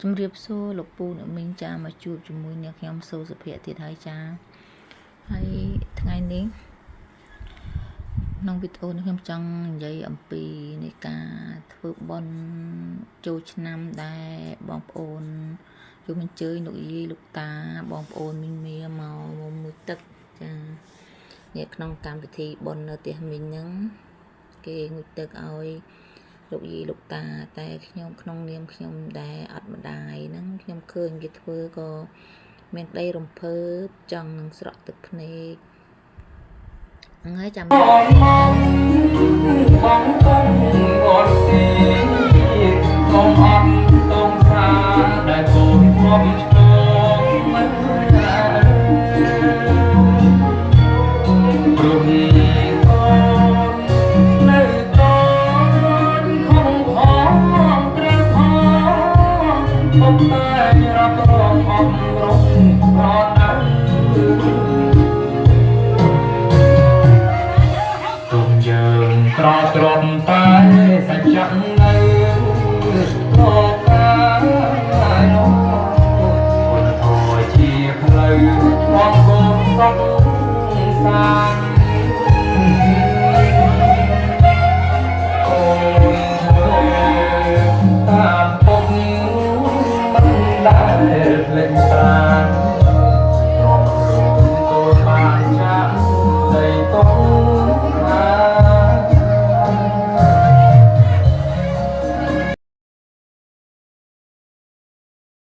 ជំរាបសួរលោកពូអ្នកមីងចាមកជួបជាមួយអ្នកខ្ញុំសូសុភ័ក្រទៀតហើយចាហើយថ្ងៃនេះក្នុងវីដេអូនេះខ្ញុំចង់និយាយអំពីនៃការធ្វើបុណ្យចូលឆ្នាំដែលបងប្អូនយកអញ្ជើញលោកយាយលោកតាបងប្អូនមីងមាមកមួយទឹកចានេះក្នុងកម្មវិធីបុណ្យនៅផ្ទះមីងហ្នឹងគេងូតទឹកឲ្យលោកយាយលោកតាតែខ្ញុំក្នុងនាមខ្ញុំដែលអត់ម្ដាយហ្នឹងខ្ញុំឃើញគេធ្វើក៏មានក្តីរំភើបចង់នឹងស្រក់ទឹកភ្នែកហ្នឹងហើយចាំបងបងអត់ទីកុំអត់តងសាដែលកូនខ្ញុំឆ្លងមិនព្រមតែរាប់រងអមរងរដើទុំយើងក្រត្រមតែសច្ចៈនៅរកានោះពុទ្ធធម៌ជាផ្លូវបងកូនសុខសាន្ត